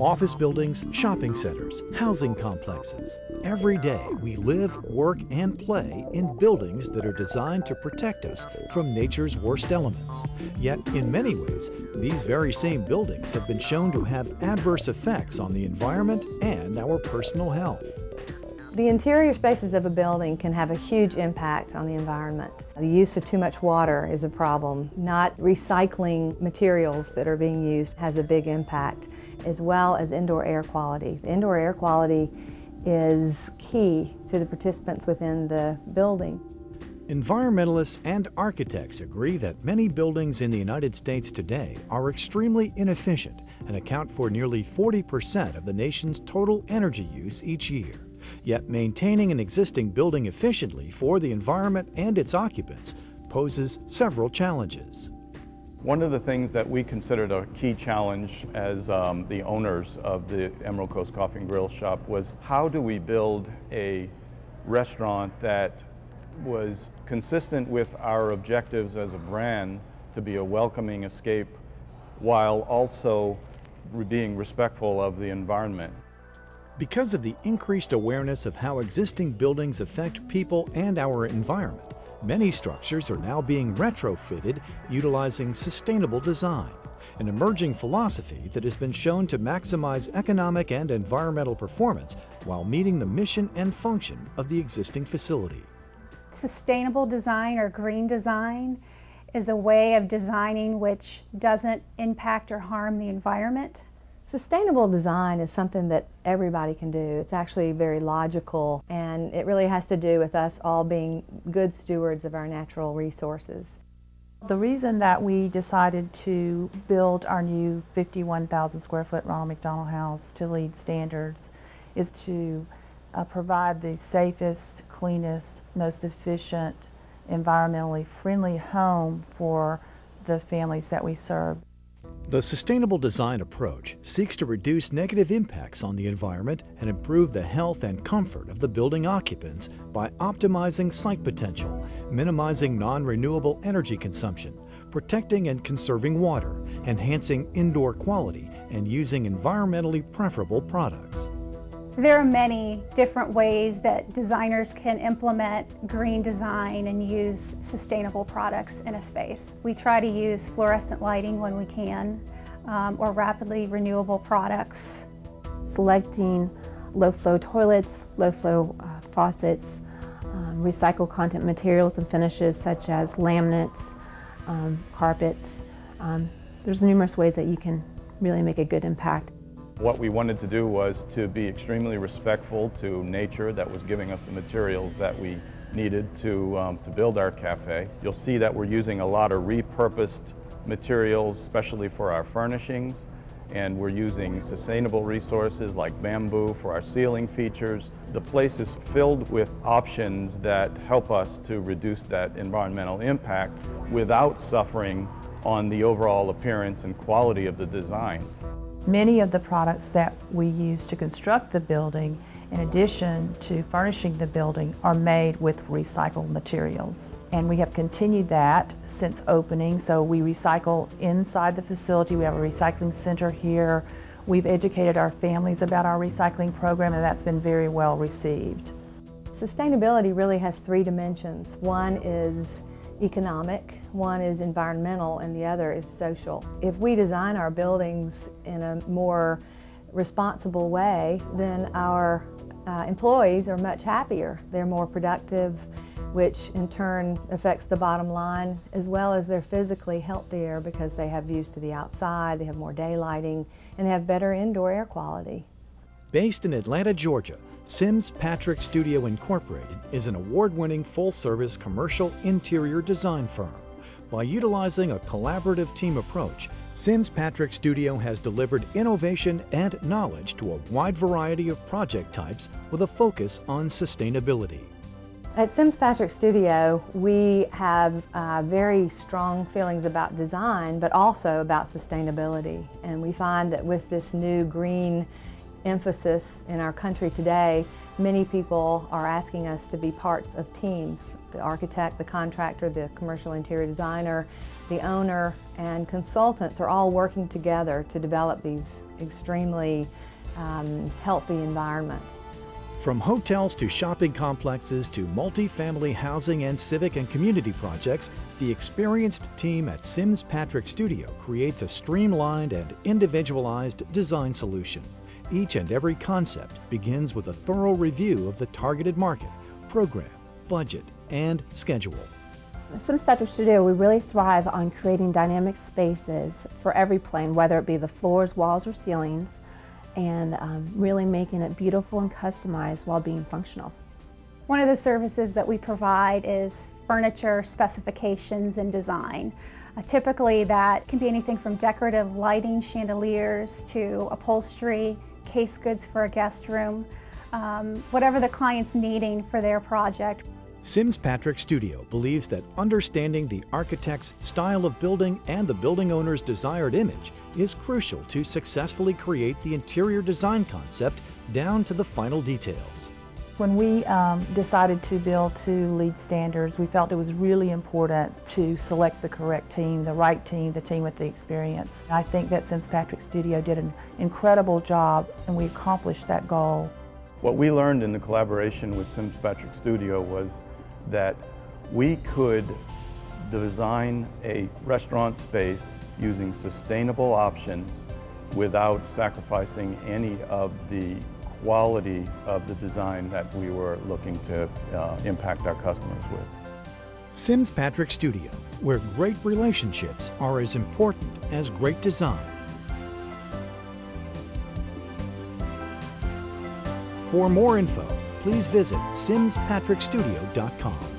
office buildings, shopping centers, housing complexes. Every day we live, work, and play in buildings that are designed to protect us from nature's worst elements. Yet, in many ways, these very same buildings have been shown to have adverse effects on the environment and our personal health. The interior spaces of a building can have a huge impact on the environment. The use of too much water is a problem. Not recycling materials that are being used has a big impact, as well as indoor air quality. Indoor air quality is key to the participants within the building. Environmentalists and architects agree that many buildings in the United States today are extremely inefficient and account for nearly 40% of the nation's total energy use each year. Yet maintaining an existing building efficiently for the environment and its occupants poses several challenges. One of the things that we considered a key challenge as the owners of the Emerald Coast Coffee and Grill Shop was, how do we build a restaurant that was consistent with our objectives as a brand to be a welcoming escape while also being respectful of the environment. Because of the increased awareness of how existing buildings affect people and our environment, many structures are now being retrofitted utilizing sustainable design, an emerging philosophy that has been shown to maximize economic and environmental performance while meeting the mission and function of the existing facility. Sustainable design or green design is a way of designing which doesn't impact or harm the environment. Sustainable design is something that everybody can do. It's actually very logical, and it really has to do with us all being good stewards of our natural resources. The reason that we decided to build our new 51,000 square foot Ronald McDonald House to LEED standards is to provide the safest, cleanest, most efficient, environmentally friendly home for the families that we serve. The sustainable design approach seeks to reduce negative impacts on the environment and improve the health and comfort of the building occupants by optimizing site potential, minimizing non-renewable energy consumption, protecting and conserving water, enhancing indoor quality, and using environmentally preferable products. There are many different ways that designers can implement green design and use sustainable products in a space. We try to use fluorescent lighting when we can, or rapidly renewable products. Selecting low-flow toilets, low-flow faucets, recycled content materials and finishes such as laminates, carpets. There's numerous ways that you can really make a good impact. What we wanted to do was to be extremely respectful to nature that was giving us the materials that we needed to build our cafe. You'll see that we're using a lot of repurposed materials, especially for our furnishings, and we're using sustainable resources like bamboo for our ceiling features. The place is filled with options that help us to reduce that environmental impact without suffering on the overall appearance and quality of the design. Many of the products that we use to construct the building, in addition to furnishing the building, are made with recycled materials. And we have continued that since opening, so we recycle inside the facility. We have a recycling center here. We've educated our families about our recycling program, and that's been very well received. Sustainability really has three dimensions. One is economic, one is environmental, and the other is social. If we design our buildings in a more responsible way, then our employees are much happier. They're more productive, which in turn affects the bottom line, as well as they're physically healthier because they have views to the outside, they have more daylighting, and they have better indoor air quality. Based in Atlanta, Georgia, Sims Patrick Studio Incorporated is an award-winning full-service commercial interior design firm. By utilizing a collaborative team approach, Sims Patrick Studio has delivered innovation and knowledge to a wide variety of project types with a focus on sustainability. At Sims Patrick Studio, we have very strong feelings about design, but also about sustainability. And we find that with this new green emphasis in our country today, Many people are asking us to be parts of teams. The architect, the contractor, the commercial interior designer, the owner, and consultants are all working together to develop these extremely healthy environments. From hotels to shopping complexes to multi-family housing and civic and community projects, the experienced team at Sims Patrick Studio creates a streamlined and individualized design solution. Each and every concept begins with a thorough review of the targeted market, program, budget, and schedule. At Sims Patrick Studio, we really thrive on creating dynamic spaces for every plane, whether it be the floors, walls, or ceilings, and really making it beautiful and customized while being functional. One of the services that we provide is furniture specifications and design. Typically that can be anything from decorative lighting, chandeliers, to upholstery, case goods for a guest room, whatever the client's needing for their project. Sims Patrick Studio believes that understanding the architect's style of building and the building owner's desired image is crucial to successfully create the interior design concept down to the final details. When we decided to build to LEED standards, we felt it was really important to select the correct team, the right team, the team with the experience. I think that Sims Patrick Studio did an incredible job, and we accomplished that goal. What we learned in the collaboration with Sims Patrick Studio was that we could design a restaurant space using sustainable options without sacrificing any of the quality of the design that we were looking to impact our customers with. Sims Patrick Studio, where great relationships are as important as great design. For more info, please visit simspatrickstudio.com.